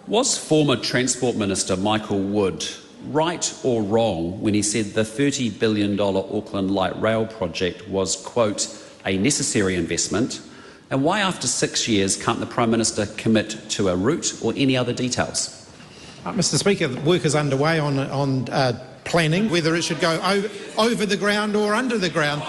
Was former Transport Minister Michael Wood right or wrong when he said the $30 billion Auckland Light Rail project was, quote, a necessary investment? And why, after 6 years, can't the Prime Minister commit to a route or any other details? Mr Speaker, work is underway on planning, whether it should go over the ground or under the ground.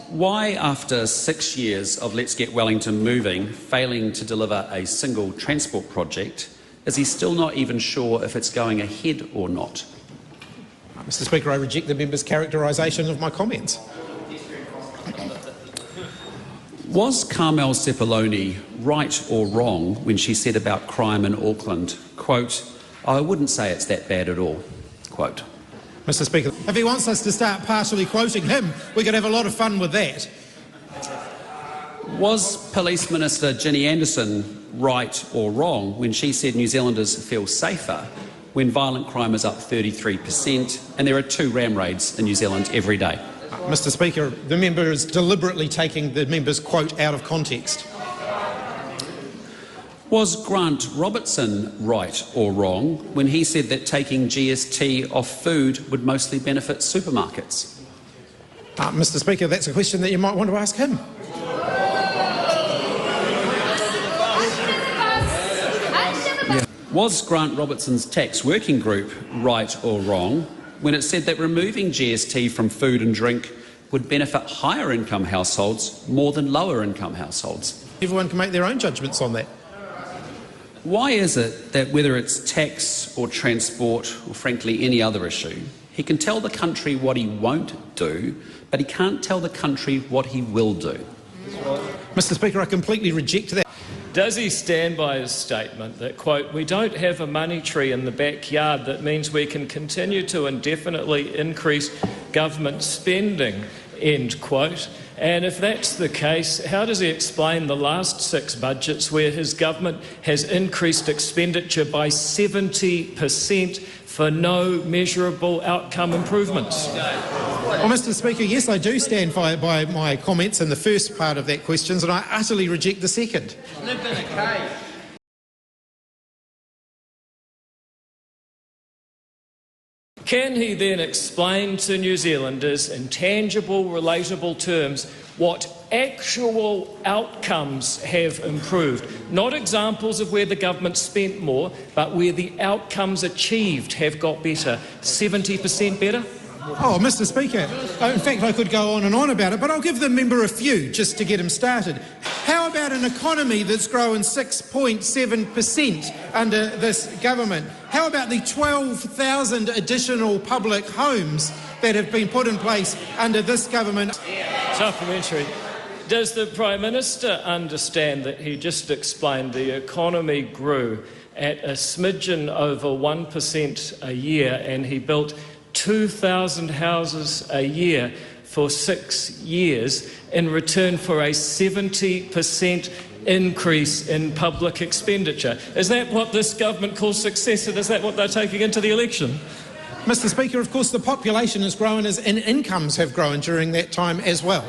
Why, after 6 years of Let's Get Wellington moving, failing to deliver a single transport project, is he still not even sure if it's going ahead or not? Mr Speaker, I reject the member's characterisation of my comments. Was Carmel Sepuloni right or wrong when she said about crime in Auckland, quote, I wouldn't say it's that bad at all, quote? Mr Speaker, if he wants us to start partially quoting him, we could have a lot of fun with that. Was Police Minister Ginny Anderson right or wrong when she said New Zealanders feel safer when violent crime is up 33% and there are 2 ram raids in New Zealand every day? Mr Speaker, the member is deliberately taking the member's quote out of context. Was Grant Robertson right or wrong when he said that taking GST off food would mostly benefit supermarkets? Mr Speaker, that's a question that you might want to ask him. Was Grant Robertson's tax working group right or wrong when it said that removing GST from food and drink would benefit higher income households more than lower income households? Everyone can make their own judgments on that. Why is it that whether it's tax or transport or frankly any other issue, he can tell the country what he won't do, but he can't tell the country what he will do? Mr Speaker, I completely reject that. Does he stand by his statement that, quote, we don't have a money tree in the backyard that means we can continue to indefinitely increase government spending, end quote? And if that's the case, how does he explain the last 6 budgets where his government has increased expenditure by 70% for no measurable outcome improvements? Well, Mr Speaker, yes, I do stand by my comments in the first part of that question, and I utterly reject the second. Lived in a cave. Can he then explain to New Zealanders in tangible, relatable terms what actual outcomes have improved? Not examples of where the government spent more, but where the outcomes achieved have got better. 70% better? Oh, Mr Speaker, in fact I could go on and on about it, but I'll give the member a few just to get him started. How about an economy that's grown 6.7% under this government? How about the 12,000 additional public homes that have been put in place under this government? Supplementary. Does the Prime Minister understand that he just explained the economy grew at a smidgen over 1% a year and he built 2,000 houses a year for 6 years in return for a 70% increase in public expenditure? Is that what this government calls success, and is that what they're taking into the election? Mr Speaker, of course the population has grown and incomes have grown during that time as well.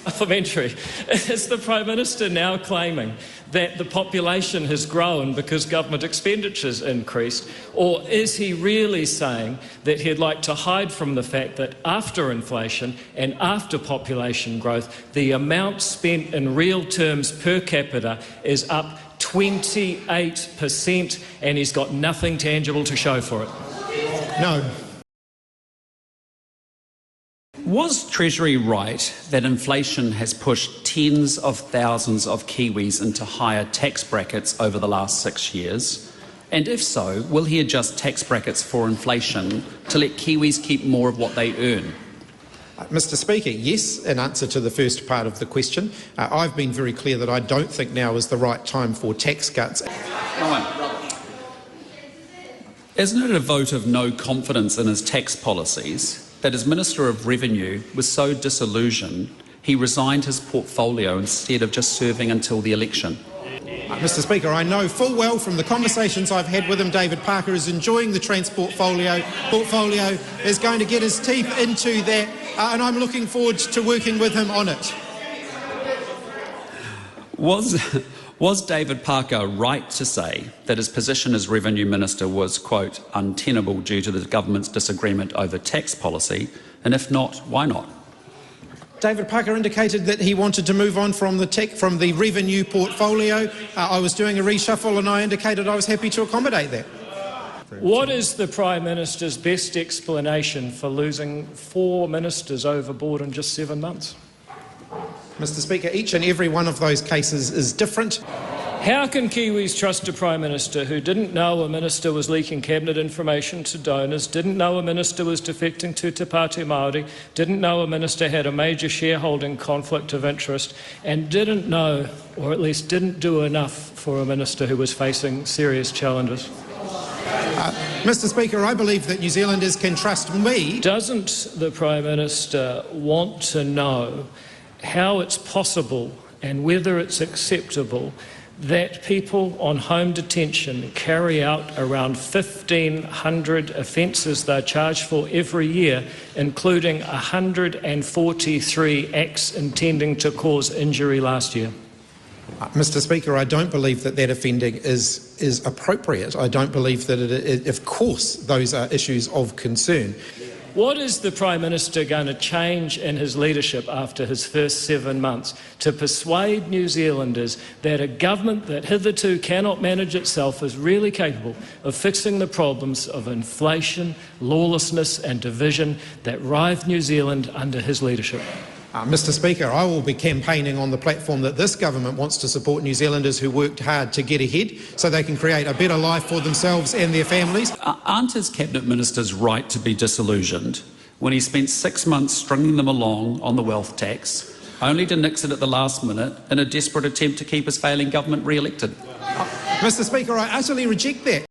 Supplementary. Is the Prime Minister now claiming that the population has grown because government expenditure's increased, or is he really saying that he'd like to hide from the fact that after inflation and after population growth, the amount spent in real terms per capita is up 28% and he's got nothing tangible to show for it? No. Was Treasury right that inflation has pushed tens of thousands of Kiwis into higher tax brackets over the last 6 years? And if so, will he adjust tax brackets for inflation to let Kiwis keep more of what they earn? Mr Speaker, yes, in answer to the first part of the question. I've been very clear that I don't think now is the right time for tax cuts. Isn't it a vote of no confidence in his tax policies that as Minister of Revenue was so disillusioned he resigned his portfolio instead of just serving until the election? Mr Speaker, I know full well from the conversations I've had with him, David Parker is enjoying the transport portfolio, is going to get his teeth into that, and I'm looking forward to working with him on it. Was Was David Parker right to say that his position as Revenue Minister was, quote, untenable due to the government's disagreement over tax policy? And if not, why not? David Parker indicated that he wanted to move on from the revenue portfolio. I was doing a reshuffle and I indicated I was happy to accommodate that. What is the Prime Minister's best explanation for losing 4 ministers overboard in just 7 months? Mr. Speaker, each and every one of those cases is different. How can Kiwis trust a Prime Minister who didn't know a minister was leaking cabinet information to donors, didn't know a minister was defecting to Te Pāti Māori, didn't know a minister had a major shareholding conflict of interest, and didn't know, or at least didn't do enough for a minister who was facing serious challenges? Mr. Speaker, I believe that New Zealanders can trust me. Doesn't the Prime Minister want to know how it's possible and whether it's acceptable that people on home detention carry out around 1,500 offences they're charged for every year, including 143 acts intending to cause injury last year? Mr. Speaker, I don't believe that offending is appropriate. I don't believe that of course, those are issues of concern. What is the Prime Minister going to change in his leadership after his first 7 months to persuade New Zealanders that a government that hitherto cannot manage itself is really capable of fixing the problems of inflation, lawlessness and division that rive New Zealand under his leadership? Mr. Speaker, I will be campaigning on the platform that this government wants to support New Zealanders who worked hard to get ahead so they can create a better life for themselves and their families. Aren't his cabinet ministers right to be disillusioned when he spent 6 months stringing them along on the wealth tax, only to nix it at the last minute in a desperate attempt to keep his failing government re-elected? Mr. Speaker, I utterly reject that.